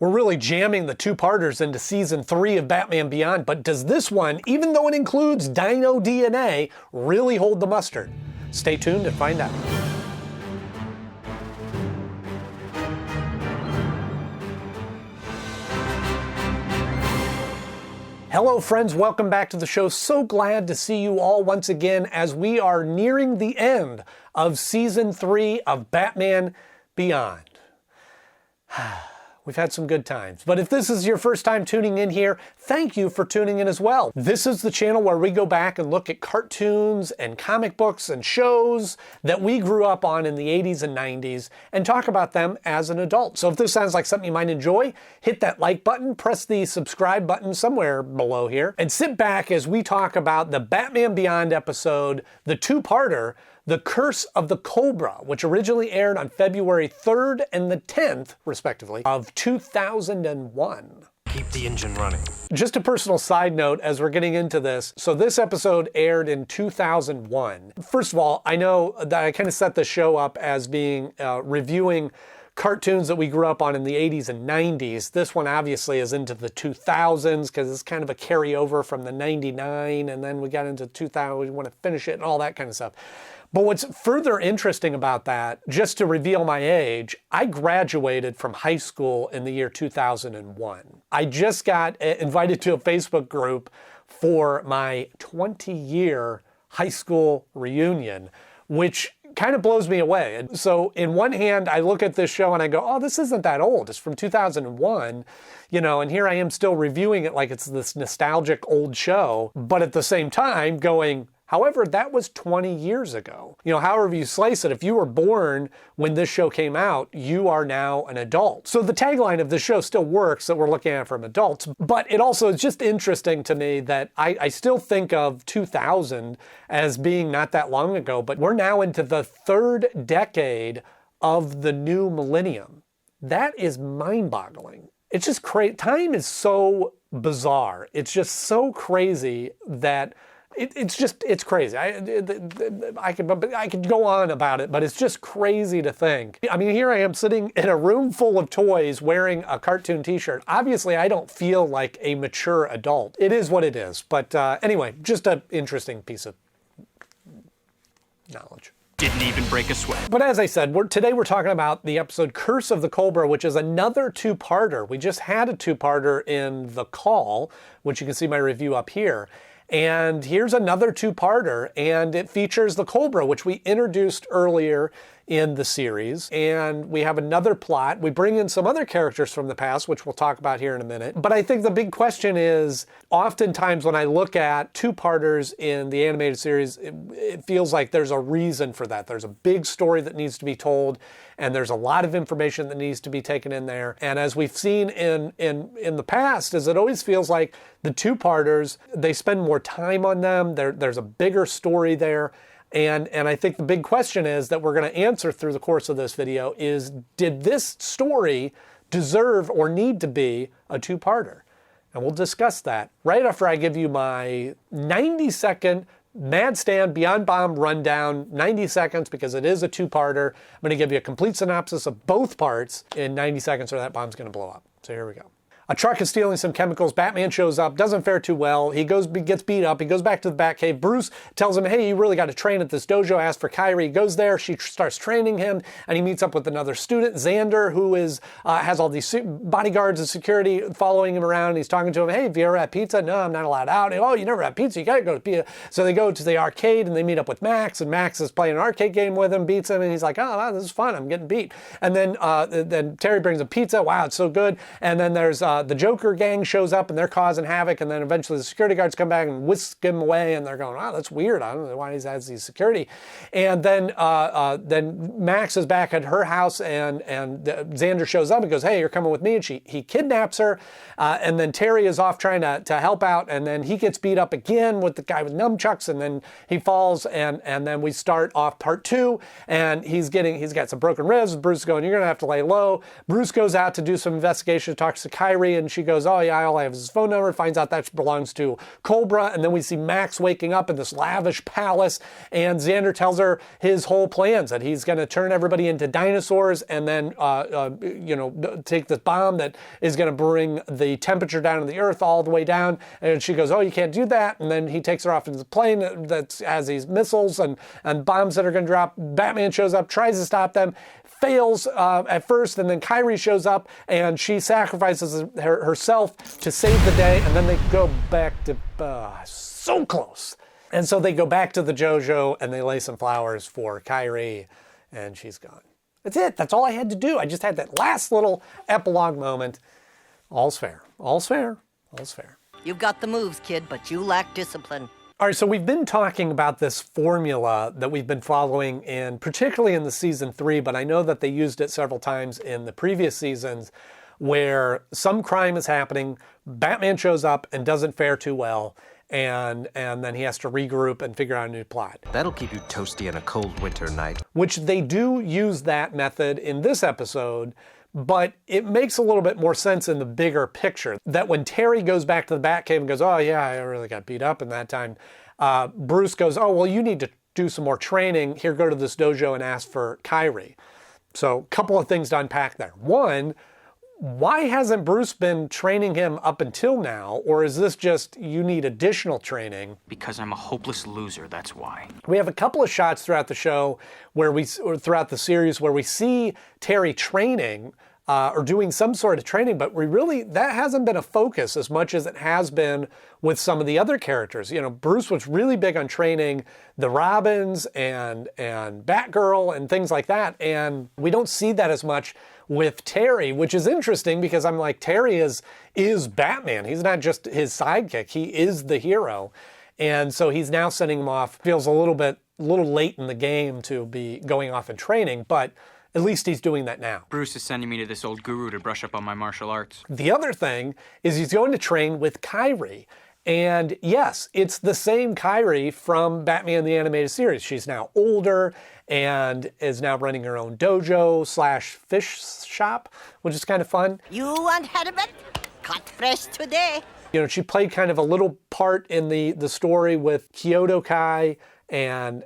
We're really jamming the two-parters into Season 3 of Batman Beyond, but does this one, even though it includes Dino DNA, really hold the mustard? Stay tuned to find out. Hello friends, welcome back to the show. So glad to see you all once again as we are nearing the end of Season 3 of Batman Beyond. We've had some good times, but if this is your first time tuning in here, thank you for tuning in as well. This is the channel where we go back and look at cartoons and comic books and shows that we grew up on in the 80s and 90s and talk about them as an adult. So if this sounds like something you might enjoy, hit that like button, press the subscribe button somewhere below here, and sit back as we talk about the Batman Beyond episode, the two-parter, The Curse of the Cobra, which originally aired on February 3rd and the 10th, respectively, of 2001. Keep the engine running. Just a personal side note as we're getting into this. So this episode aired in 2001. First of all, I know that I kind of set the show up as being reviewing cartoons that we grew up on in the 80s and 90s. This one obviously is into the 2000s because it's kind of a carryover from the 99, and then we got into 2000, we want to finish it and all that kind of stuff. But what's further interesting about that, just to reveal my age, I graduated from high school in the year 2001. I just got invited to a Facebook group for my 20-year high school reunion, which kind of blows me away. And so in one hand, I look at this show and I go, oh, this isn't that old. It's from 2001, you know, and here I am still reviewing it like it's this nostalgic old show. But at the same time going, however, that was 20 years ago. You know, however you slice it, if you were born when this show came out, you are now an adult. So the tagline of the show still works that we're looking at from adults, but it also is just interesting to me that I still think of 2000 as being not that long ago, but we're now into the third decade of the new millennium. That is mind-boggling. It's just crazy. Time is so bizarre. It's just so crazy that it's crazy. I could go on about it, but it's just crazy to think. I mean, here I am sitting in a room full of toys wearing a cartoon t-shirt. Obviously, I don't feel like a mature adult. It is what it is. But anyway, just an interesting piece of knowledge. Didn't even break a sweat. But as I said, today we're talking about the episode Curse of the Cobra, which is another two-parter. We just had a two-parter in The Call, which you can see my review up here. And here's another two-parter, and it features the Cobra, which we introduced earlier in the series. And we have another plot. We bring in some other characters from the past, which we'll talk about here in a minute. But I think the big question is, oftentimes when I look at two-parters in the animated series, it feels like there's a reason for that. There's a big story that needs to be told, and there's a lot of information that needs to be taken in there. And as we've seen in the past, is it always feels like the two-parters, they spend more time on them. There's a bigger story there. And I think the big question is that we're going to answer through the course of this video is, did this story deserve or need to be a two-parter? And we'll discuss that right after I give you my 90-second Mad Stand Beyond Bomb rundown, 90 seconds, because it is a two-parter. I'm going to give you a complete synopsis of both parts in 90 seconds or that bomb's going to blow up. So here we go. A truck is stealing some chemicals. Batman shows up, doesn't fare too well. He gets beat up. He goes back to the Batcave. Bruce tells him, hey, you really got to train at this dojo. Asks for Kyrie. He goes there. She starts training him, and he meets up with another student, Xander, who has all these bodyguards and security following him around. He's talking to him, hey, have you ever had pizza? No, I'm not allowed out. Oh, you never had pizza? You got to go to pizza. So they go to the arcade, and they meet up with Max, and Max is playing an arcade game with him, beats him, and he's like, oh, wow, this is fun. I'm getting beat. And then Terry brings him pizza. Wow, it's so good. And then there's the Joker gang shows up and they're causing havoc, and then eventually the security guards come back and whisk him away, and they're going, wow, that's weird. I don't know why he has these security. And then Max is back at her house, and Xander shows up and goes, hey, you're coming with me, and he kidnaps her, and then Terry is off trying to help out, and then he gets beat up again with the guy with nunchucks, and then he falls, and then we start off part 2, and he's got some broken ribs. Bruce is going, you're gonna have to lay low. Bruce goes out to do some investigation, talks to Kyrie. Kyrie, and she goes, oh yeah, all I have is his phone number, finds out that belongs to Kobra, and then we see Max waking up in this lavish palace, and Xander tells her his whole plans, that he's going to turn everybody into dinosaurs, and then, take this bomb that is going to bring the temperature down on the earth all the way down, and she goes, oh, you can't do that, and then he takes her off into the plane that has these missiles and bombs that are going to drop. Batman shows up, tries to stop them, fails at first, and then Kyrie shows up and she sacrifices herself to save the day, and then they go back to so close. And so they go back to the JoJo and they lay some flowers for Kyrie, and she's gone. That's it. That's all I had to do. I just had that last little epilogue moment. All's fair. All's fair. All's fair. You've got the moves, kid, but you lack discipline. All right, so we've been talking about this formula that we've been following particularly in the season 3, but I know that they used it several times in the previous seasons, where some crime is happening, Batman shows up and doesn't fare too well, and then he has to regroup and figure out a new plot. That'll keep you toasty on a cold winter night. Which they do use that method in this episode, but it makes a little bit more sense in the bigger picture. That when Terry goes back to the Batcave and goes, oh yeah, I really got beat up in that time, Bruce goes, oh, well, you need to do some more training. Here, go to this dojo and ask for Kyrie. So a couple of things to unpack there. One, why hasn't Bruce been training him up until now? Or is this just, you need additional training? Because I'm a hopeless loser, that's why. We have a couple of shots throughout the show or throughout the series where we see Terry training or doing some sort of training, but that hasn't been a focus as much as it has been with some of the other characters. You know, Bruce was really big on training the Robins and Batgirl and things like that, and we don't see that as much with Terry, which is interesting because I'm like, Terry is Batman. He's not just his sidekick. He is the hero. And so he's now sending him off. Feels a little late in the game to be going off and training, but at least he's doing that now. Bruce is sending me to this old guru to brush up on my martial arts. The other thing is he's going to train with Kyrie. And yes, it's the same Kyrie from Batman the Animated Series. She's now older and is now running her own dojo / fish shop, which is kind of fun. You want halibut? Caught fresh today. You know, she played kind of a little part in the story with Kyoto Kai and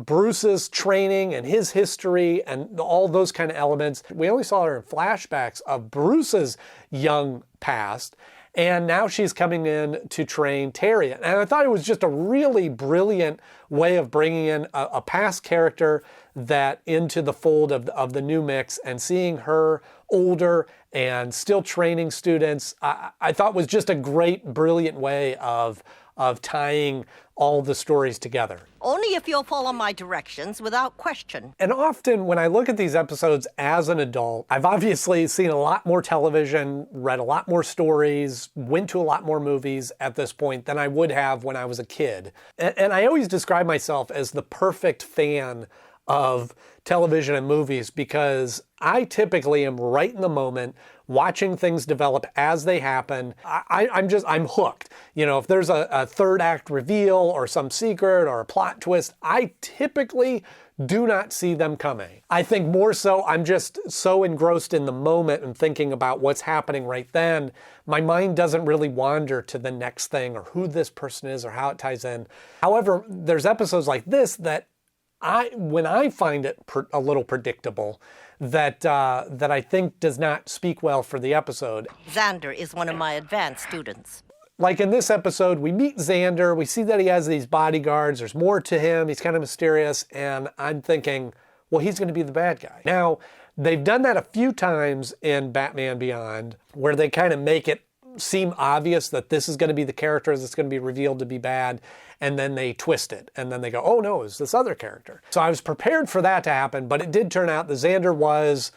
Bruce's training and his history and all those kind of elements. We only saw her in flashbacks of Bruce's young past, and now she's coming in to train Terry. And I thought it was just a really brilliant way of bringing in a past character that into the fold of the new mix, and seeing her older and still training students, I thought was just a great, brilliant way of tying all the stories together. Only if you'll follow my directions without question. And often when I look at these episodes as an adult, I've obviously seen a lot more television, read a lot more stories, went to a lot more movies at this point than I would have when I was a kid. And I always describe myself as the perfect fan of television and movies because I typically am right in the moment, watching things develop as they happen. I'm hooked. You know, if there's a third act reveal or some secret or a plot twist, I typically do not see them coming. I think more so, I'm just so engrossed in the moment and thinking about what's happening right then. My mind doesn't really wander to the next thing or who this person is or how it ties in. However, there's episodes like this that when I find it a little predictable, that I think does not speak well for the episode. Xander is one of my advanced students. Like in this episode, we meet Xander, we see that he has these bodyguards, there's more to him, he's kind of mysterious, and I'm thinking, well, he's going to be the bad guy. Now, they've done that a few times in Batman Beyond, where they kind of make it seem obvious that this is going to be the character that's going to be revealed to be bad, and then they twist it, and then they go, oh no, it's this other character. So I was prepared for that to happen, but it did turn out that Xander was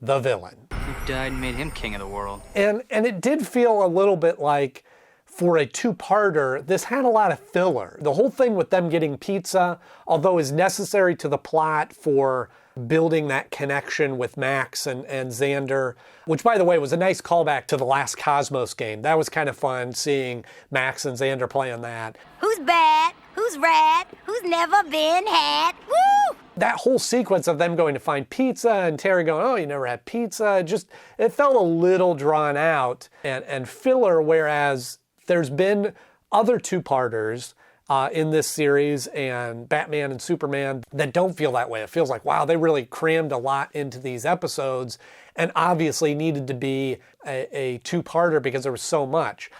the villain. Who died and made him king of the world? And it did feel a little bit like, for a two-parter, this had a lot of filler. The whole thing with them getting pizza, although is necessary to the plot for building that connection with Max and Xander, which, by the way, was a nice callback to the last Cosmos game. That was kind of fun, seeing Max and Xander playing that. Who's bad? Who's rad? Who's never been had? Woo! That whole sequence of them going to find pizza and Terry going, oh, you never had pizza, it felt a little drawn out and filler, whereas there's been other two-parters in this series and Batman and Superman that don't feel that way. It feels like, wow, they really crammed a lot into these episodes and obviously needed to be a two-parter because there was so much.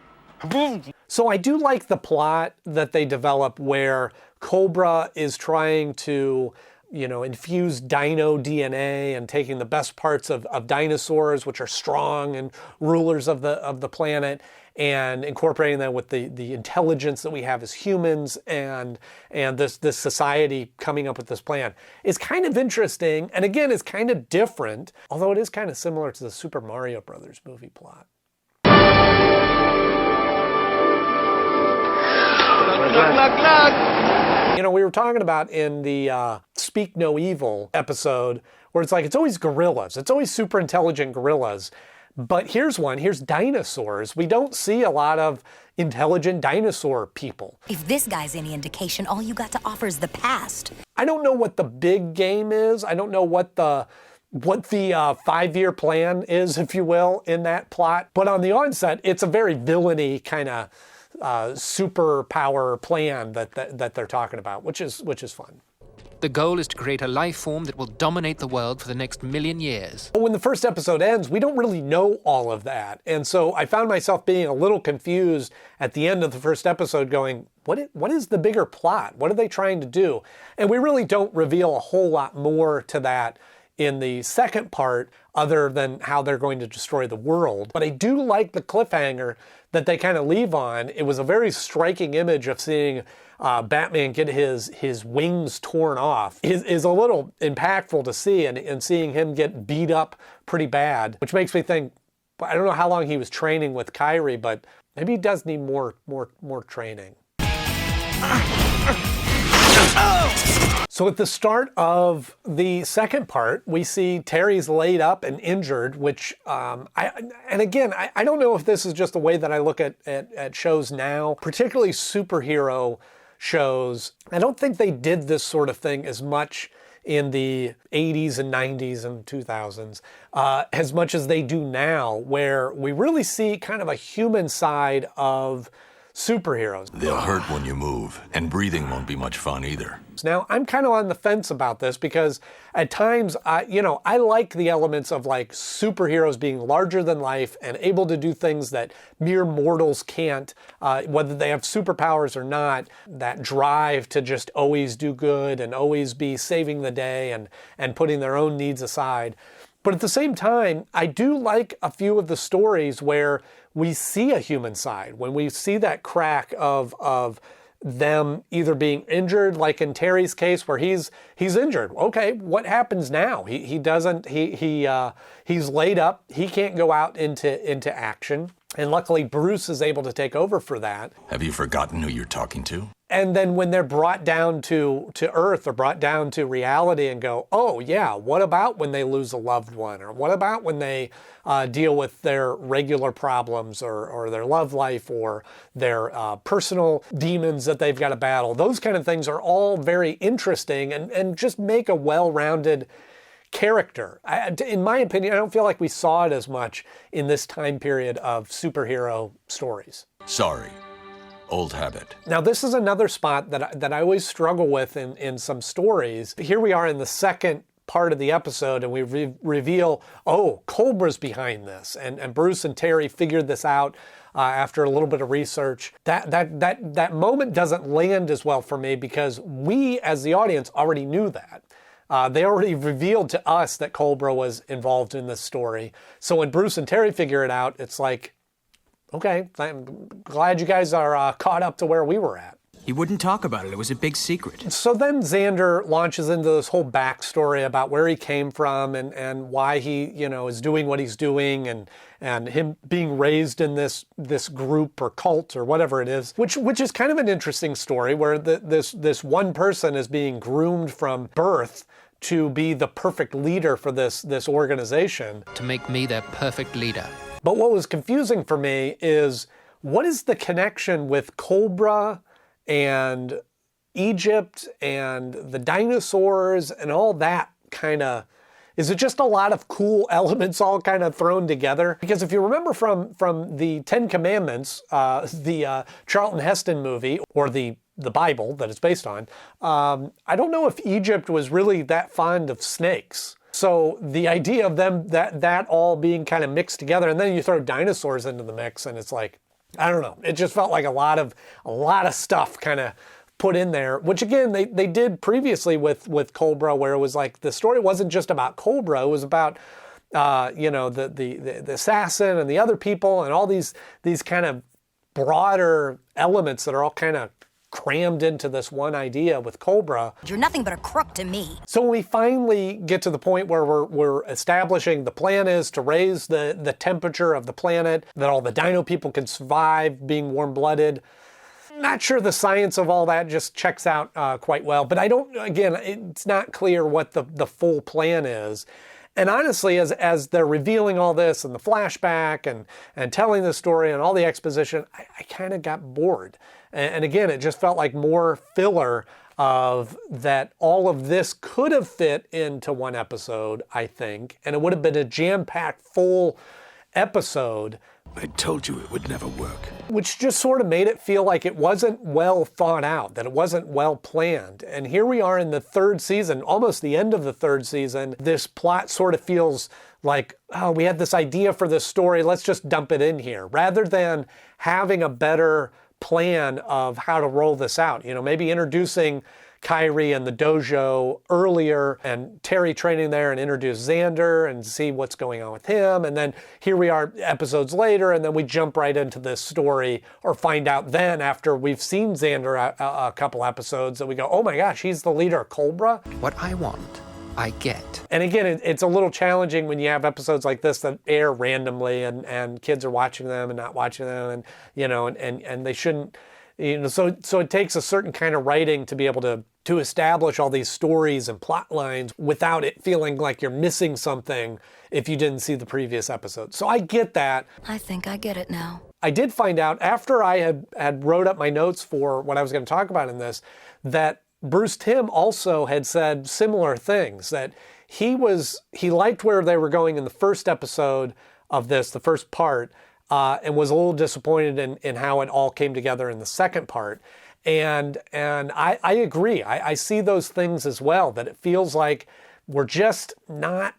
So I do like the plot that they develop where Kobra is trying to, infuse dino DNA and taking the best parts of dinosaurs, which are strong and rulers of the planet, and incorporating them with the intelligence that we have as humans and this society coming up with this plan. It's kind of interesting, and again, it's kind of different, although it is kind of similar to the Super Mario Brothers movie plot. We were talking about in the Speak No Evil episode where it's like, it's always gorillas. It's always super intelligent gorillas. But here's dinosaurs. We don't see a lot of intelligent dinosaur people. If this guy's any indication, all you got to offer is the past. I don't know what the big game is. I don't know what the 5-year plan is, if you will, in that plot. But on the onset, it's a very villainy kind of superpower plan that they're talking about, which is fun. The goal is to create a life form that will dominate the world for the next 1,000,000 years. When the first episode ends, we don't really know all of that. And so I found myself being a little confused at the end of the first episode going, what is the bigger plot? What are they trying to do? And we really don't reveal a whole lot more to that in the second part, other than how they're going to destroy the world. But I do like the cliffhanger that they kind of leave on. It was a very striking image of seeing Batman get his wings torn off. Is a little impactful to see, and seeing him get beat up pretty bad, which makes me think, I don't know how long he was training with Kyrie, but maybe he does need more training. So at the start of the second part, we see Terry's laid up and injured, which, I don't know if this is just the way that I look at shows now, particularly superhero shows. I don't think they did this sort of thing as much in the 80s and 90s and 2000s, as much as they do now, where we really see kind of a human side of superheroes. They'll hurt when you move, and breathing won't be much fun either. Now, I'm kind of on the fence about this because at times, I like the elements of like superheroes being larger than life and able to do things that mere mortals can't, whether they have superpowers or not, that drive to just always do good and always be saving the day and putting their own needs aside. But at the same time, I do like a few of the stories where we see a human side, when we see that crack of them either being injured, like in Terry's case where he's injured. Okay, what happens now? He's laid up. He can't go out into action. And luckily Bruce is able to take over for that. Have you forgotten who you're talking to? And then when they're brought down to Earth or brought down to reality and go, oh yeah, what about when they lose a loved one? Or what about when they deal with their regular problems or their love life or their personal demons that they've got to battle? Those kind of things are all very interesting and just make a well-rounded character. In my opinion, I don't feel like we saw it as much in this time period of superhero stories. Sorry. Old habit. Now, this is another spot that I always struggle with in some stories. Here we are in the second part of the episode, and we reveal, oh, Kobra's behind this, and Bruce and Terry figured this out after a little bit of research. That moment doesn't land as well for me because we, as the audience, already knew that. They already revealed to us that Kobra was involved in this story. So when Bruce and Terry figure it out, it's like, okay, I'm glad you guys are caught up to where we were at. He wouldn't talk about it. It was a big secret. So then Xander launches into this whole backstory about where he came from and why he, is doing what he's doing and him being raised in this group or cult or whatever it is, which is kind of an interesting story where this one person is being groomed from birth to be the perfect leader for this organization. To make me their perfect leader. But what was confusing for me is, what is the connection with Kobra and Egypt and the dinosaurs and all that kind of, is it just a lot of cool elements all kind of thrown together? Because if you remember from the Ten Commandments, the Charlton Heston movie, or the Bible that it's based on, I don't know if Egypt was really that fond of snakes. So the idea of them, that all being kind of mixed together, and then you throw dinosaurs into the mix, and it's like, I don't know. It just felt like a lot of stuff kind of put in there, which again, they did previously with Kobra, where it was like the story wasn't just about Kobra, it was about the assassin and the other people and all these kind of broader elements that are all kind of crammed into this one idea with Kobra. You're nothing but a crook to me. So when we finally get to the point where we're establishing the plan is to raise the temperature of the planet, that all the dino people can survive being warm-blooded, not sure the science of all that just checks out quite well. But it's not clear what the full plan is. And honestly, as they're revealing all this and the flashback and telling the story and all the exposition, I kind of got bored. And again, it just felt like more filler of that all of this could have fit into one episode, I think. And it would have been a jam-packed full episode. I told you it would never work. Which just sort of made it feel like it wasn't well thought out, that it wasn't well planned. And here we are in the third season, almost the end of the third season. This plot sort of feels like, oh, we had this idea for this story, let's just dump it in here, rather than having a better plan of how to roll this out. Maybe introducing Kyrie and the dojo earlier, and Terry training there, and introduce Xander and see what's going on with him. And then here we are episodes later, and then we jump right into this story, or find out then after we've seen Xander a couple episodes that we go, oh my gosh, he's the leader of Kobra. What I want, I get. And again, it's a little challenging when you have episodes like this that air randomly, and kids are watching them and not watching them, and they shouldn't. So it takes a certain kind of writing to be able to establish all these stories and plot lines without it feeling like you're missing something if you didn't see the previous episode. So I get that. I think I get it now. I did find out after I had wrote up my notes for what I was going to talk about in this, that Bruce Timm also had said similar things, that he liked where they were going in the first episode of this, the first part, and was a little disappointed in how it all came together in the second part. And I agree. I see those things as well, that it feels like we're just not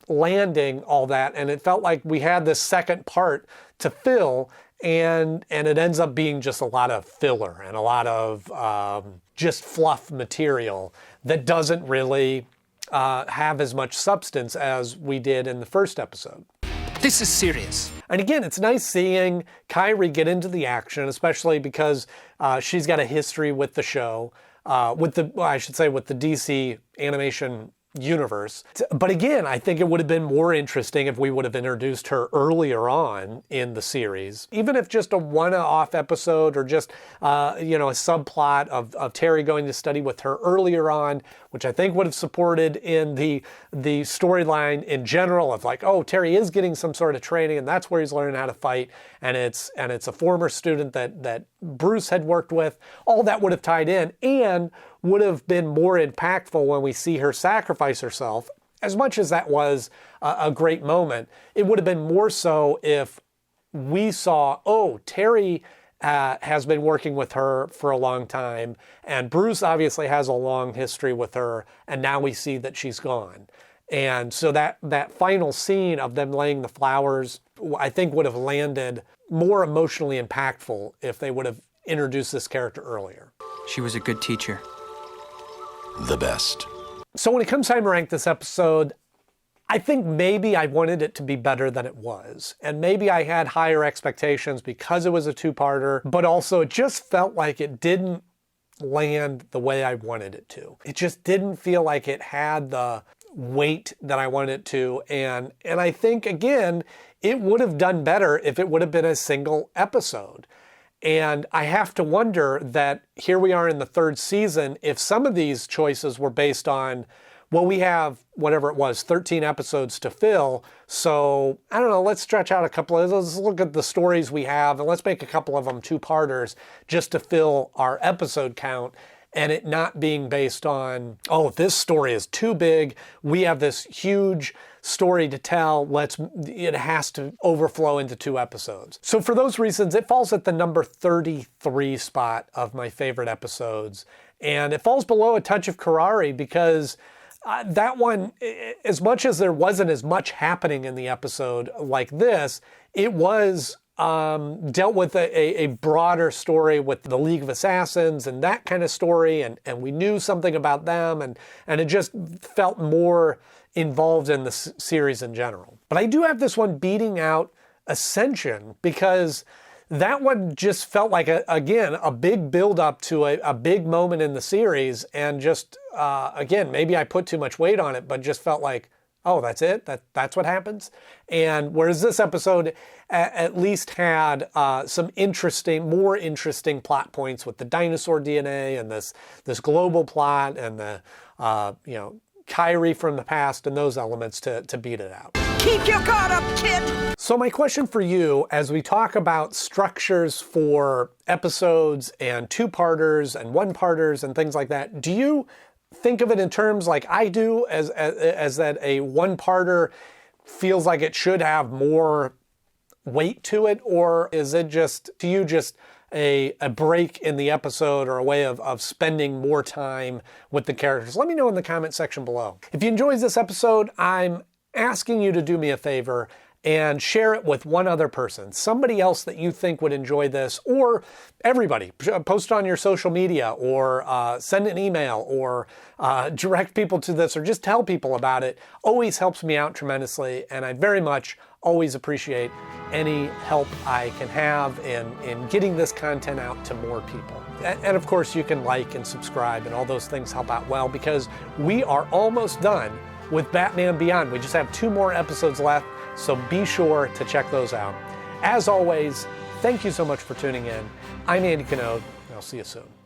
landing all that. And it felt like we had this second part to fill, and it ends up being just a lot of filler and a lot of just fluff material that doesn't really have as much substance as we did in the first episode. This is serious. And again, it's nice seeing Kyrie get into the action, especially because she's got a history with the show, with the DC animation universe. But again, I think it would have been more interesting if we would have introduced her earlier on in the series, even if just a one-off episode, or just a subplot of Terry going to study with her earlier on, which I think would have supported in the storyline in general of like, oh, Terry is getting some sort of training, and that's where he's learning how to fight, and it's a former student that Bruce had worked with. All that would have tied in, and would have been more impactful when we see her sacrifice herself. As much as that was a great moment, it would have been more so if we saw, oh, Terry has been working with her for a long time, and Bruce obviously has a long history with her, and now we see that she's gone. And so that final scene of them laying the flowers, I think would have landed more emotionally impactful if they would have introduced this character earlier. She was a good teacher. The best. So when it comes time to rank this episode, I think maybe I wanted it to be better than it was. And maybe I had higher expectations because it was a two-parter, but also it just felt like it didn't land the way I wanted it to. It just didn't feel like it had the weight that I wanted it to. And I think, again, it would have done better if it would have been a single episode. And I have to wonder that here we are in the third season, if some of these choices were based on, well, we have whatever it was, 13 episodes to fill. So I don't know, let's stretch out a couple of, let's look at the stories we have and let's make a couple of them two-parters just to fill our episode count. and it not being based on, oh, this story is too big, we have this huge story to tell, it has to overflow into 2 episodes. So for those reasons, it falls at the number 33 spot of my favorite episodes. And it falls below A Touch of Karari because that one, as much as there wasn't as much happening in the episode like this, it was dealt with a broader story with the League of Assassins and that kind of story, and we knew something about them, and it just felt more involved in the series in general. But I do have this one beating out Ascension because that one just felt like, again, a big build-up to a big moment in the series, and just, again, maybe I put too much weight on it, but just felt like, oh, that's it? That's what happens? And whereas this episode at least had some more interesting plot points with the dinosaur DNA and this global plot and the, Kyrie from the past and those elements to beat it out. Keep your guard up, kid! So my question for you, as we talk about structures for episodes and 2-parters and 1-parters and things like that, do you think of it in terms like I do, as that a 1-parter feels like it should have more weight to it, or is it just, to you, just a break in the episode or a way of spending more time with the characters? Let me know in the comment section below. If you enjoyed this episode, I'm asking you to do me a favor and share it with one other person, somebody else that you think would enjoy this, or everybody. Post it on your social media, or send an email, or direct people to this, or just tell people about it. Always helps me out tremendously, and I very much always appreciate any help I can have in getting this content out to more people. And of course, you can like and subscribe, and all those things help out well, because we are almost done with Batman Beyond. We just have 2 more episodes left, so be sure to check those out. As always, thank you so much for tuning in. I'm Andy Knode, and I'll see you soon.